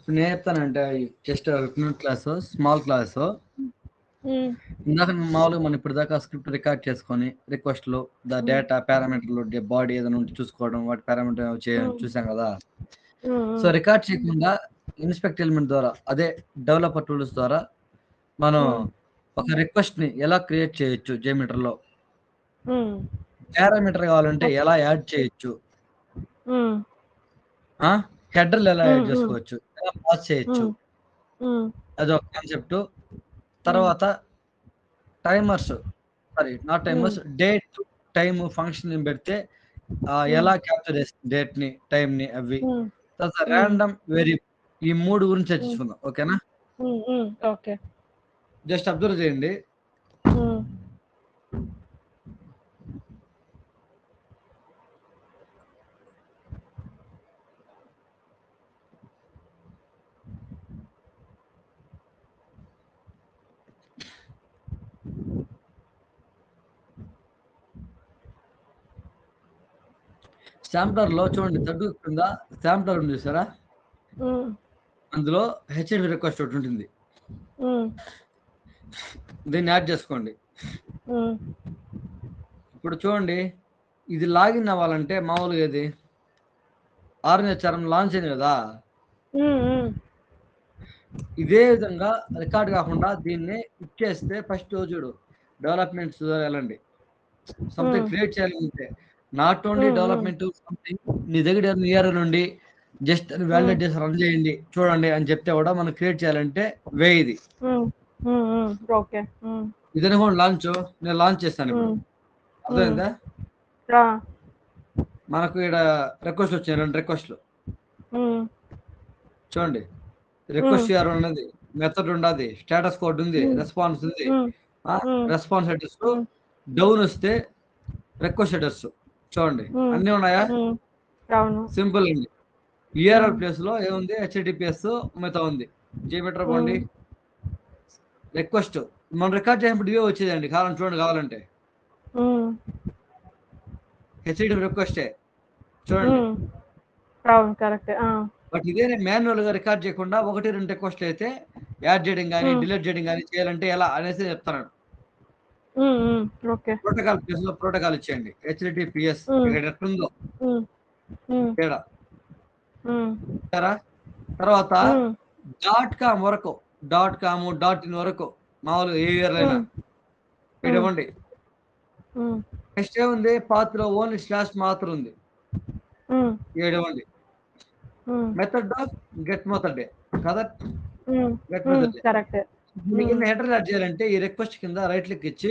ఇప్పుడు నేను చెప్తానంటే జస్ట్ క్లాస్ స్మాల్ క్లాస్ ఇందాక మామూలుగా మనం ఇప్పుడు దాకా స్క్రిప్ట్ రికార్డ్ చేసుకొని రిక్వెస్ట్లు ద డేటా పారామీటర్లు బాడీ ఏదైనా ఉంటే చూసుకోవడం వాటి పారామీటర్ చూసాం కదా. సో రికార్డ్ చేయకుండా ఇన్స్పెక్ట్ ఎలిమెంట్ ద్వారా అదే డెవలపర్ టూల్స్ ద్వారా మనం ఒక రిక్వెస్ట్ ని ఎలా క్రియేట్ చేయొచ్చు జేమీటర్ లో, పారామీటర్ కావాలంటే ఎలా యాడ్ చేయొచ్చు, హెడర్లు ఎలా యాడ్ చేసుకోవచ్చు, ఎలా పాస్ చేయొచ్చు, అదొక కాన్సెప్ట్. తర్వాత timers not timers date time function పెడితే ఎలా క్యాప్చర్ చేస్తుంది డేట్ ని టైం ని అవి. తర్వాత ర్యాండమ్ వేరియబుల్, ఈ 3 గురించి చర్చించుకుందాం. ఓకేనా? ఓకే, జస్ట్ అబ్జర్వ్ చేయండి. శాంప్లర్ లో చూడండి, తగ్గు కింద శాంప్లర్ ఉంది చూసారా, అందులో హెచ్టిటిపి రిక్వెస్ట్ ఒకటి ఉంటుంది, దీన్ని యాడ్ చేసుకోండి. ఇప్పుడు చూడండి, ఇది లాగిన్ అవ్వాలంటే మామూలుగా ఇది ఆర్గనైజేషన్ లాంచ్ అయింది కదా, ఇదే విధంగా రికార్డ్ కాకుండా దీన్ని ఇచ్చేస్తే ఫస్ట్ చూడు డెవలప్మెంట్స్ వెళ్ళండి, సంథింగ్ క్రియేట్ చేయాలంటే నాట్ ఓన్లీ డెవలప్మెంట్ సంథింగ్ నీ దగ్గర ఇయర్ నుండి జస్ట్ వ్యాలిడేట్ చేసి రన్ చేయండి చూడండి అని చెప్తే కూడా మనం క్రియేట్ చేయాలంటే ఇది ఇదని కూడా లాంచ్ నేను లాంచ్ చేస్తాను ఇప్పుడు. అర్థమైందా? మనకు ఇక్కడ రిక్వెస్ట్ వచ్చాయి 2 రిక్వెస్ట్లు చూడండి. రిక్వెస్ట్ చేయాలి ఉన్నది, మెథడ్ ఉండదు, స్టేటస్ కోడ్ ఉంది, రెస్పాన్స్ ఉంది. రెస్పాన్స్ అడ్రస్ డౌన్ వస్తే రిక్వెస్ట్ అడ్రస్ చూడండి అన్ని ఉన్నాయా? సింపుల్ అండి. యూఆర్ఎల్ ప్లేస్ లో ఏముంది, హెచ్టిటిపిఎస్ మిగతా ఉంది. జేమీటర్ పోండి, రిక్వెస్ట్ మనం రికార్డ్ చేసినప్పుడు ఇవే వచ్చేదండి. కావాలని చూడండి, కావాలంటే హెచ్టిటిపి రిక్వెస్టే చూడండి. బట్ ఇదే నేను మాన్యువల్ గా రికార్డ్ చేయకుండా 1-2 రిక్వెస్ట్లు అయితే యాడ్ చేయడం కానీ డిలీట్ చేయడం కానీ చేయాలంటే ఎలా అనేసి చెప్తాను. ప్రోటోకాల్ ప్లేస్ లో ప్రోటోకాల్ ఇచ్చేయండి, హెచ్టిటిపిఎస్ ఇక్కడ ఎట్లుందో తేడా. తర్వాత .com వరకు, .com .in వరకు మామూలుగా ఏ ఇయర్ అయినా ఇవ్వండి. నెక్స్ట్ ఏముంది, పాత్ర ఓన్లీ స్లాష్ మాత్రం ఉంది, ఇవ్వండి. మెథడ్ గెట్ మెథడ్ కదా, గెట్ మెథడ్. కింద హెడర్ యాడ్ చేయాలంటే ఈ రిక్వెస్ట్ కింద రైట్ క్లిక్ ఇచ్చి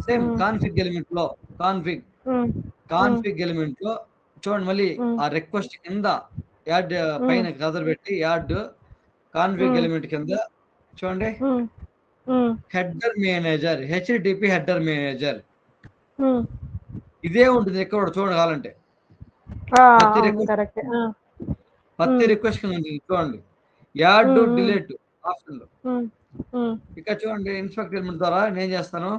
సేమ్ కాన్ఫిగ్ ఎలిమెంట్ లో కాన్ఫిగ్ ఎలిమెంట్ లో చూడండి, మళ్ళీ ఆ రిక్వెస్ట్ కింద యాడ్ పైన కదర్ పెట్టి యాడ్ కాన్ఫిగ్ ఎలిమెంట్ కింద చూడండి header manager, HTTP header manager ఇదే ఉంటుంది ఇక్కడ కూడా చూడండి. కావాలంటే ప్రతి రిక్వెస్ట్ కింద ఉంటుంది చూడండి, యాడ్ డిలీట్ ఆప్షన్ లో. ఇక్కడ చూడండి ఇన్స్పెక్ట్ ఎలిమెంట్ ద్వారా నేను చేస్తాను,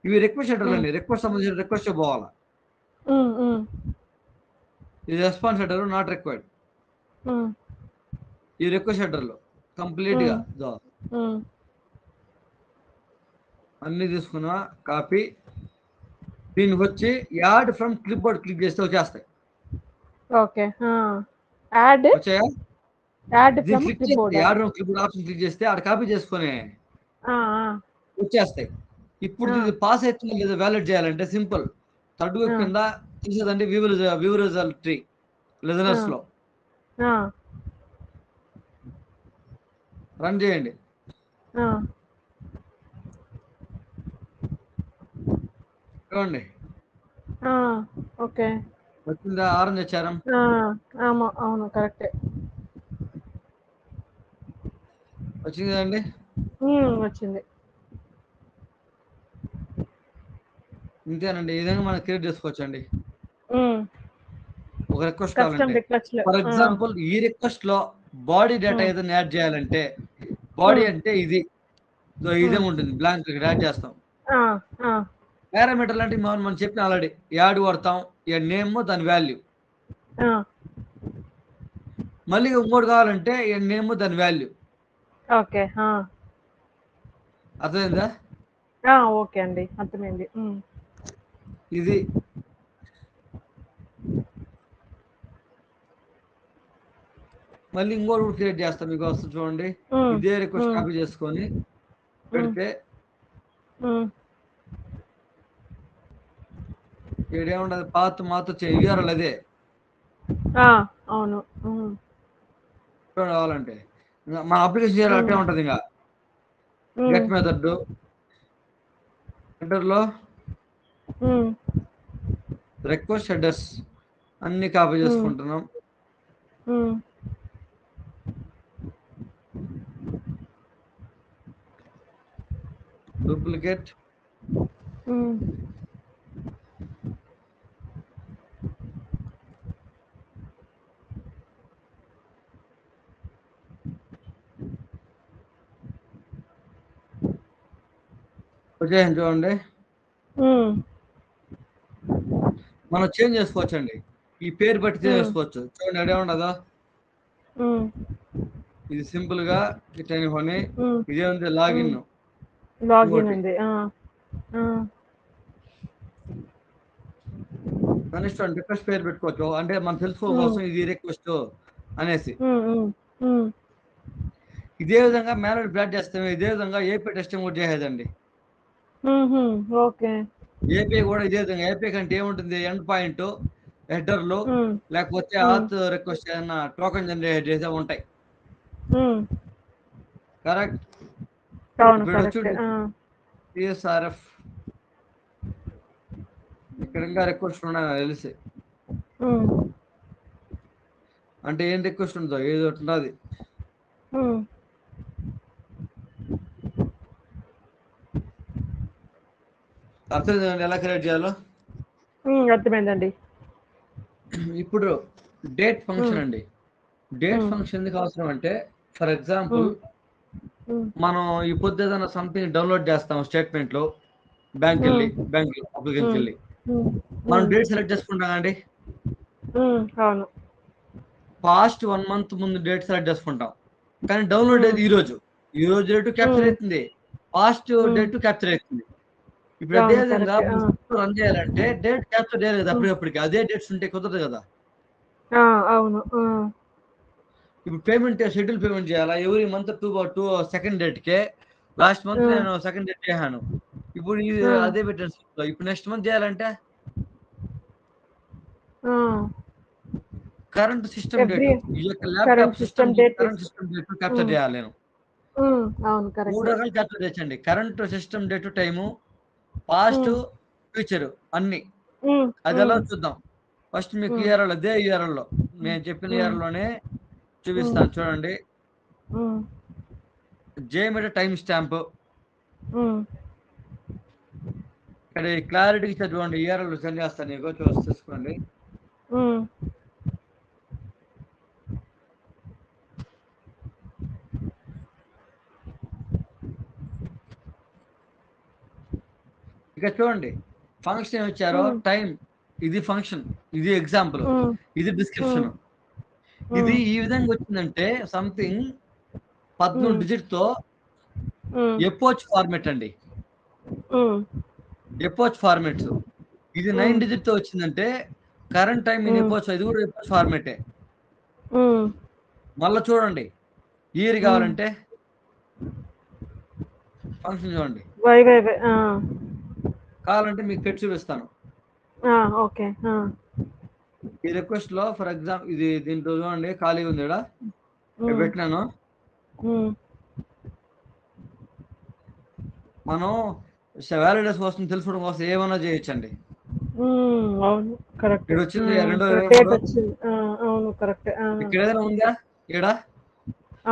ఇవి రిక్వెస్ట్ హెడర్లు అండి, రిక్వెస్ట్ సంబంధించిన రిక్వెస్ట్ పోవాలా. ఇది రెస్పాన్స్ హెడర్ నాట్ రిక్వైర్డ్, ఈ రిక్వెస్ట్ హెడర్లో కంప్లీట్ గా అన్ని తీసుకున్నా కాపీ, దీనికి వచ్చి add from clip board click చేస్తే వచ్చేస్తాయి. వచ్చాయా? Add from clip board option click చేస్తే ఆడ కాపీ చేసుకొని వచ్చేస్తాయి. ఇప్పుడు ఇది పాస్ అవుతుందో లేదో వ్యాలిడ్ చేయాలంటే సింపుల్, థర్డ్ వీక్ కింద తీసేదండి వ్యూ రిజల్ట్ ట్రీ లిజనర్స్ లో రన్ చేయండి. చూడండి వచ్చిందా ఆరెంజ్ వచ్చారం? అవును కరెక్టే వచ్చింది కదండి, వచ్చింది. ఇంతేనండి, ఈ విధంగా మనం క్రియేట్ చేసుకోవచ్చండి. ఒక రిక్వెస్ట్ కావాలంటే ఫర్ ఎగ్జాంపుల్ ఈ రిక్వెస్ట్ లో బాడీ డేటా ఏదైనా యాడ్ చేయాలంటే బాడీ అంటే ఇది ఇదే ఉంటుంది, బ్లాంక్ యాడ్ చేస్తాం. పారామీటర్ లాంటి మనం చెప్పిన ఆల్రెడీ యాడ్ కొడతాం, నేమ్ దాని వాల్యూ. మళ్ళీ ఇంకోటి కావాలంటే నేమ్ దాని వాల్యూ. ఓకే. అర్థమైందా? ఓకే అండి. అర్థమైంది. ఇది. మళ్ళీ ఇంకోటి కూడా క్రియేట్ చేస్తా మీకోసం చూడండి. ఇదే రిక్వెస్ట్ కాపీ చేసుకొని పెడితే ఈడేముండదు, పాత్ మాతో యూఆర్ఎల్ అదే అవును. కావాలంటే మన అప్లికేషన్ చేయాలి అట్టే ఉంటది. ఇంకా గెట్ మెథడ్ హెడర్లో రిక్వెస్ట్ హెడర్స్ అన్ని కాపీ చేసుకుంటున్నాం. డూప్లికేట్ వచ్చేయండి. చూడండి మనం చేంజ్ చేసుకోవచ్చు అండి. ఈ పేరు బట్టి చేసుకోవచ్చు. చూడండి అడే ఉండదా, ఇది సింపుల్ గా ఇట్లని ఇదే ఉంది లాగిన్ ఉంది. కనిష్టం రిక్వెస్ట్ పేరు పెట్టుకోవచ్చు. అంటే మనం తెలుసుకోవడం కోసం ఇది రిక్వెస్ట్ అనేసి. ఇదే విధంగా మేనేజ్ ప్లాట్ చేస్తాం. ఇదే విధంగా ఏపీ టెస్టింగ్ కూడా చేసేదండి. ఓకే. ఏపీ కూడా ఇదే విధంగా. ఏపీ కంటే ఏముంటుంది, ఎండ్ పాయింట్, హెడర్లు, లేకపోతే ఆత్ రిక్వెస్ట్ ఏదైనా టోకెన్ జనరేట్ చేసే ఉంటాయి. కరెక్ట్. సిఎస్ఆర్ఎఫ్ ఇక్కడ ఇంకా రిక్వెస్ట్ ఉన్నాయి నాకు తెలిసి. అంటే ఏం రిక్వెస్ట్ ఉందో ఏదో ఉంటుంది. అర్థమైందండి ఎలా క్రియేట్ చేయాలో? అర్థమైందండి. ఇప్పుడు డేట్ ఫంక్షన్ అండి. డేట్ ఫంక్షన్ ఎందుకు అవసరం అంటే, ఫర్ ఎగ్జాంపుల్ మనం ఈ పొద్దు ఏదైనా సంథింగ్ డౌన్లోడ్ చేస్తాం స్టేట్మెంట్ లో, బ్యాంక్ అప్లికేషన్కి వెళ్ళి మనం డేట్ సెలెక్ట్ చేసుకుంటాం అండి. అవును. పాస్ట్ 1 month ముందు డేట్ సెలెక్ట్ చేసుకుంటాం. కానీ డౌన్లోడ్ అయితే ఈ రోజు డేట్ క్యాప్చర్ అవుతుంది, పాస్ట్ డేట్ క్యాప్చర్ అవుతుంది. ఇప్పుడు అదే విధంగా రన్ చేయాలంటే డేట్ క్యాప్చర్ చేయలేదు అప్పటికప్పటికి, అదే డేట్స్ ఉంటే కుదరదు కదా. అవును. ఇప్పుడు పేమెంట్ షెడ్యూల్ పేమెంట్ చేయాలా ఎవ్రీ మంత్ 2 సెకండ్ డేట్కే. లాస్ట్ మంత్ నేను సెకండ్ డేట్ చేశాను. ఇప్పుడు ఇది అదే పెట్టాను. ఇప్పుడు నెక్స్ట్ మంత్ చేయాలంటే కరెంట్ సిస్టమ్ డేట్, ఈ యొక్క laptop system current system date capture చేయాలి నేను. అవును. కరెక్ట్. 3 రకాలు క్యాప్చర్ చేయొచ్చండి. Current system date, time, past, future అన్ని. అది ఎలా చూద్దాం. ఫస్ట్ మీకు యూఆర్ఎల్ అదే యూఆర్ఎల్లో నేను చెప్పిన యూఆర్ఎల్లోనే చూపిస్తాను. చూడండి, జేమిడ టైం స్టాంప్ ఇక్కడ క్లారిటీకి చదవండి. యూఆర్ఎల్ సెండ్ చేస్తాను నీకు, చూసుకోండి. ఇక చూడండి ఫంక్షన్ ఏమి ఇచ్చారో, టైం ఇది ఫంక్షన్, ఇది ఎగ్జాంపుల్, ఇది డిస్క్రిప్షన్. ఇది ఈ విధంగా వచ్చిందంటే సంథింగ్ 13 డిజిట్ తో ఎపోచ్ ఫార్మెట్ అండి. ఎపోచ్ ఫార్మెట్స్. ఇది 9 డిజిట్ తో వచ్చిందంటే కరెంట్ టైం ఇన్ ఎపోచ్, ఇది కూడా ఎపోచ్ ఫార్మెటే. మళ్ళా చూడండి ఇయర్ కావాలంటే ఫంక్షన్ చూడండి, కావాలంటే మీకు పెట్టి చూపిస్తాను. ఓకే. ఈ రిక్వెస్ట్ లో ఫర్ ఎగ్జాంపుల్ ఇది దీంట్లో చూడండి ఖాళీగా ఉంది, ఇక్కడ పెట్టినాను. మనం వ్యాలిడేస్ కోసం తెలుసుకోవడం కోసం ఏమైనా చేయొచ్చండి. అవును. కరెక్ట్. ఇక్కడ వచ్చింది అవును. కరెక్ట్. ఇక్కడ ఏదైనా ఉందా? ఇక్కడ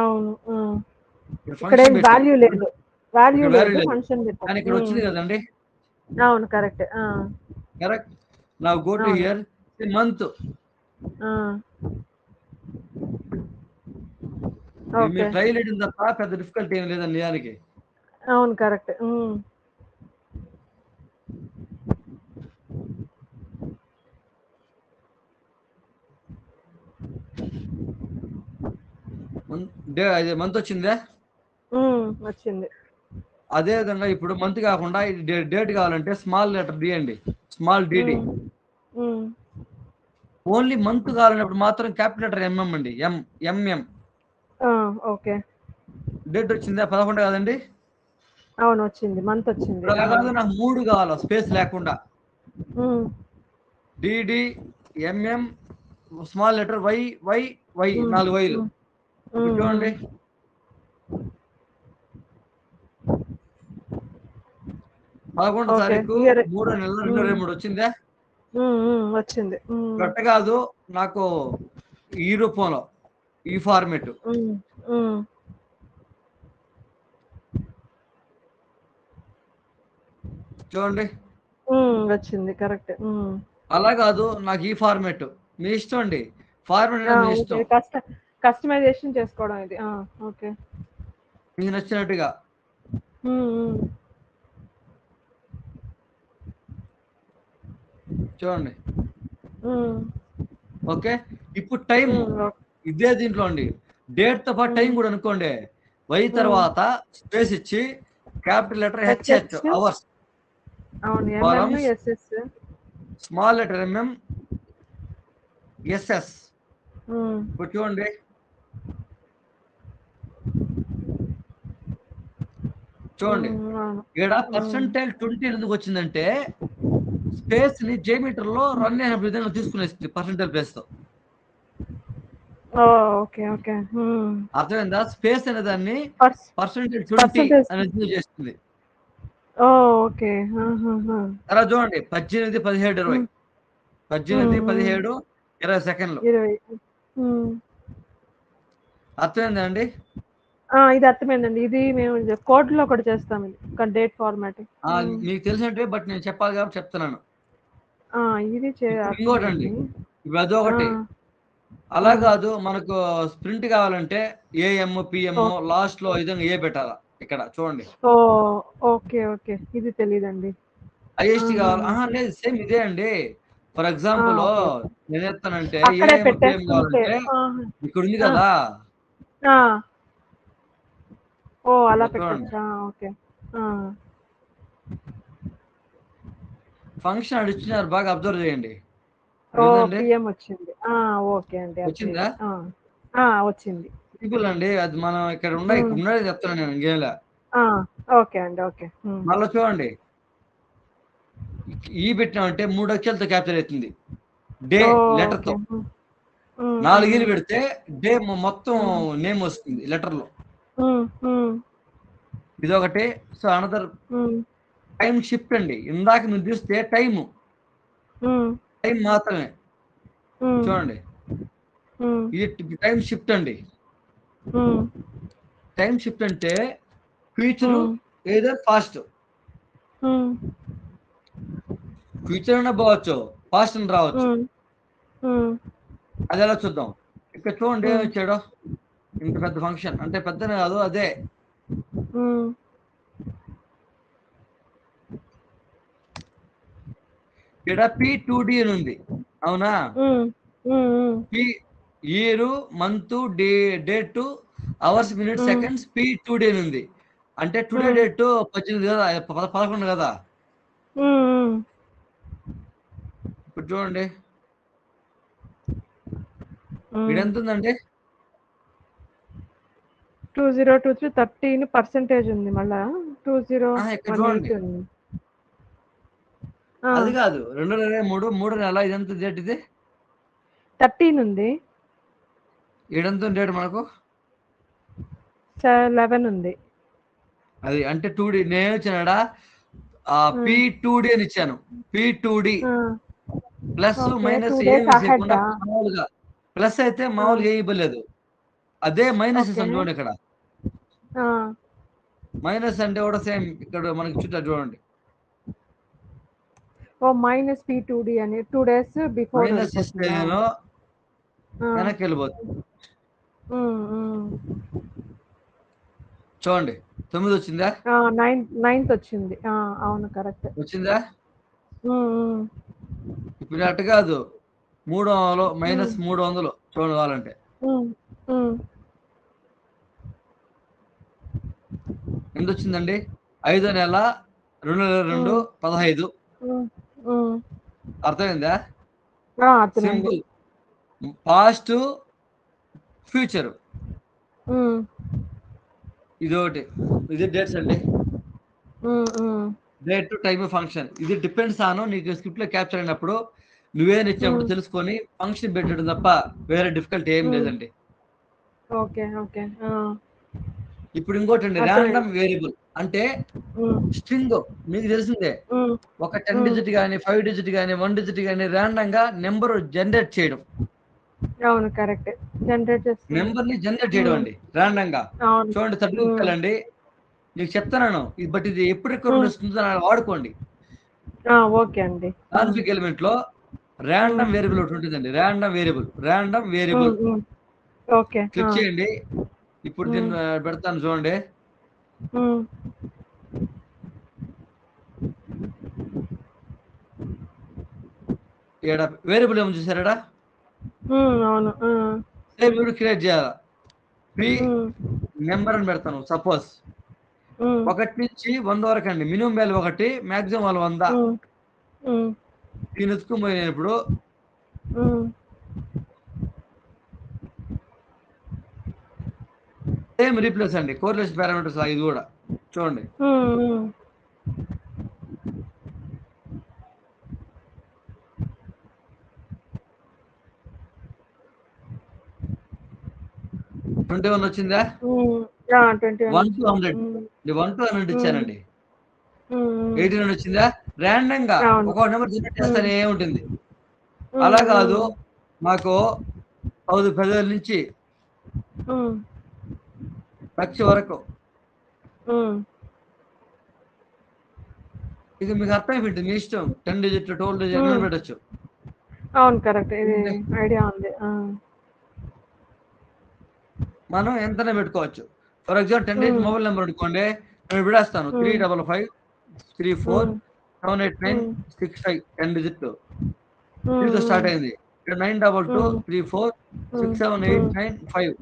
అవును. ఇక్కడ ఫంక్షన్ వాల్యూ లేదు, వాల్యూ లేదు, ఫంక్షన్ కానీ ఇక్కడ వచ్చింది కదండి. అవును. Correct. Correct. Now go to here month. మీ ట్రైల్ వేయడం తప్ప పెద్ద డిఫికల్టీ ఏం లేదండి దానికి. అవును. కరెక్ట్. అది మంత్ వచ్చిందా? వచ్చింది. అదే విధంగా ఇప్పుడు మంత్ కాకుండా డేట్ కావాలంటే స్మాల్ లెటర్ డి అండి, స్మాల్ డిడి. ఓన్లీ మంత్ కావాలన్నప్పుడు మాత్రం క్యాపిటల్ లెటర్ ఎంఎం అండి, ఎంఎం. ఓకే. డేట్ వచ్చిందా? 11 కాదండి? అవును, వచ్చింది, మంత్ వచ్చింది. అలా కాదు, నాకు 3 కావాలి స్పేస్ లేకుండా. DD, MM, small letter Y, Y, Y, 4 వైలు. చూడండి, 11 తారీఖు 3వ నెల 2023 వచ్చిందా? వచ్చింది. గట్ట కాదు, నాకు ఈ రూపంలో, ఈ ఫార్మేట్. చూడండి, వచ్చింది, కరెక్ట్. అలా కాదు, నాకు ఈ ఫార్మేట్. మీ ఇష్టం అండి, ఫార్మేట్ మీ ఇష్టం, కస్టమైజేషన్ చేసుకోవడం ఇది. ఓకే, మీకు నచ్చినట్టుగా. చూడండి, ఓకే. ఇప్పుడు టైం ఇదే దీంట్లో అండి, డేట్ తో పాటు టైం కూడా అనుకోండి. వై తర్వాత స్పేస్ ఇచ్చి capital letter HH, hours. Small letter MM, SS. ఇప్పుడు చూడండి, ఇక్కడ పర్సెంటైల్ 20 ఎందుకు వచ్చిందంటే స్పేస్ ని జేమీటర్ లో రన్ అయిన విధంగా తీసుకునేస్తుంది పర్సెంటైల్ ప్లేస్ తో. Okay, okay. అర్థమైందా? స్పేస్ అనే దాన్ని పర్సెంటైల్ 20 అనేది చేస్తుంది. ఓకే. అలా చూడండి, 18, 17, 20, 18, 17, 20 సెకండ్లు. అర్థమైందా అండి? ఇది అర్థమైందండి. ఇది మేము కోడ్ లో కూడా చేస్తాం, ఇది డేట్ ఫార్మాట్. మీకు తెలిసినట్టే, బట్ నేను చెప్పాలి కాబట్టి చెప్తున్నాను. ఇది ఇంకోటి అండి, ఇప్పుడు అదొకటి. అలా కాదు, మనకు స్ప్రింట్ కావాలంటే ఏఎం, పిఎం, లాస్ట్ లో విధంగా ఏ పెట్టాలా. ఇక్కడ చూడండి, ఓకే, ఓకే, ఇది తెలియదండి. ఐఎస్టీ కావాలి, లేదు, సేమ్ ఇదే అండి. ఫర్ ఎగ్జాంపుల్ నేను చెప్తానంటే ఏఎం, పిఎం కావాలంటే ఇక్కడ ఉంది కదా, అలా పెట్టచ్చా? ఓకే. ఫంక్షన్ అది ఇచ్చినారు, బాగా అబ్జర్వ్ చేయండి. పిఎం వచ్చింది. ఓకే అండి, వచ్చిందా? వచ్చింది. సింపుల్ అండి, అది మనం ఇక్కడ ఉన్నది చెప్తాను నేను, ఇంకేలా. ఓకే అండి, ఓకే. మళ్ళీ చూడండి, ఈ పెట్టినామంటే 3 అక్షరాలతో క్యాప్చర్ అవుతుంది, డే లెటర్ తో. 4 పెడితే డే మొత్తం నేమ్ వస్తుంది లెటర్ లో. ఇదొకటి. సో అనదర్ టైం షిఫ్ట్ అండి. ఇందాక మీరు చూస్తే టైం మాత్రమే. చూడండి, ఇది టైం షిఫ్ట్ అండి. టైం షిఫ్ట్ అంటే ఫ్యూచర్ ఏదో ఫాస్ట్. ఫ్యూచర్ అయినా పోవచ్చు, ఫాస్ట్ అని రావచ్చు. అది ఎలా చూద్దాం. ఇక్కడ చూడండి, ఏమి ఇచ్చాడో. ఇంత పెద్ద ఫంక్షన్ అంటే పెద్దనే కాదు, అదే. ఇక్కడ P2D అని ఉంది, అవునా? Year, month, date, hours, minutes, seconds, P2D అని ఉంది. అంటే టుడే డేట్ 18 కదా, 11 కదా. ఇప్పుడు చూడండి, ఇక్కడ ఎంత ఉందండి? 2023 13% ఉంది. మళ్ళా 2018 ఉంది. అది కాదు, 2023 3వ నెల, ఇదంతా డేట్, ఇది 13 ఉంది. ఇదంతా డేట్ మనకు 11 ఉంది. అది అంటే 2D. నేను ఇచ్చాడా P2D అని ఇచ్చాను. P2D ప్లస్ మైనస్ ఏమి చేయకుండా మామూలుగా. ప్లస్ అయితే మామూలుగా ఏ ఇవ్వలేదు, అదే మైనస్ ఇస్తాను చూడండి. ఇక్కడ మైనస్ అంటే కూడా సేమ్, ఇక్కడ మనకి చుట్టూ చూడండి, మైనస్ P2D అని 2 days బిఫోర్ మైనస్ ఇస్తే నేను వెనక్కి వెళ్ళిపోతుంది. చూడండి, 9 వచ్చిందా? 9th వచ్చింది. అవును, కరెక్ట్ వచ్చిందా? ఇప్పుడు అట్టు కాదు, 300 మైనస్ 300 చూడండి కావాలంటే. ఎంత వచ్చిందండి? 5వ నెల 2022 15. అర్థమైందా? అర్థమైంది. సింపుల్. పాస్ట్, ఫ్యూచర్ ఇదొకటి. ఇది డేట్స్ అండి. Date, time, function. ఇది డిపెండ్స్ ఆన్ నీకు స్క్రిప్ట్ లో క్యాప్చర్ అయినప్పుడు నువ్వేం ఇచ్చినప్పుడు తెలుసుకొని ఫంక్షన్ పెట్టడం తప్ప వేరే డిఫికల్టీ ఏం లేదండి. Okay okay. ఇప్పుడు ఇంకోటండి, ర్యాండమ్ వేరియబుల్ అంటే స్ట్రింగ్ మీకు తెలిసిందే. ఒక 10 డిజిట్ గానీ 5 డిజిట్ గానీ 1 డిజిట్ గానీ ర్యాండమ్ గా నెంబర్ జనరేట్ చేయడం. అవును కరెక్ట్. జనరేట్ చేస్తుంది. నెంబర్ ని జనరేట్ చేయడం అండి ర్యాండమ్ గా. అవును. చూడండి 32 అండి. నీకు చెప్తున్నాను బట్ ఇది ఎప్పుడు రికవర్ వస్తుందో వాడుకోండి. ఓకే అండి. కాన్ఫిగ్ ఎలిమెంట్ లో ర్యాండమ్ వేరియబుల్ ఒకటి ఉంటుందండి. Random variable okay. క్లిక్ చేయండి. ఇప్పుడు దీన్ని పెడతాను చూడండి. ఇక్కడ వేరియబుల్ ఏమో చూసారా? అవును. సేమ్ ఇప్పుడు క్రియేట్ చేయాలా? ఫ్రీ నెంబర్ అని పెడతాను. సపోజ్ 1 నుంచి 100 వరకు అండి. Minimum value 1, maximum value 100. దీని ఎత్తుకుపోయినప్పుడు సేమ్ రీప్లేస్ అండి. కోరిలేషన్ పారామీటర్స్ ఇది కూడా చూడండి. ట్వంటీ 21 వచ్చిందా? 1 to 100. 1 to 100 ఇచ్చానండి. 89 వచ్చిందా? ర్యాండమ్ గా ఒక నెంబర్ జనరేట్ చేస్తానే ఉంటుంది. అలా కాదు, మాకు 10,000 నుంచి 1,00,000 వరకు. ఇది మీకు అర్థమైపోయింది. మీ ఇష్టం. 10 డిజిట్ 12 డిజిట్ ఏమైనా పెట్టచ్చు. అవును కరెక్ట్. ఇది ఐడియా ఉంది. మనం ఎంతనే పెట్టుకోవచ్చు. For example 10 digit mobile number అనుకోండి, నేను విడేస్తాను 355 34 789 65 10 డిజిట్. దీంతో స్టార్ట్ అయింది. ఇక్కడ 922 34 67895.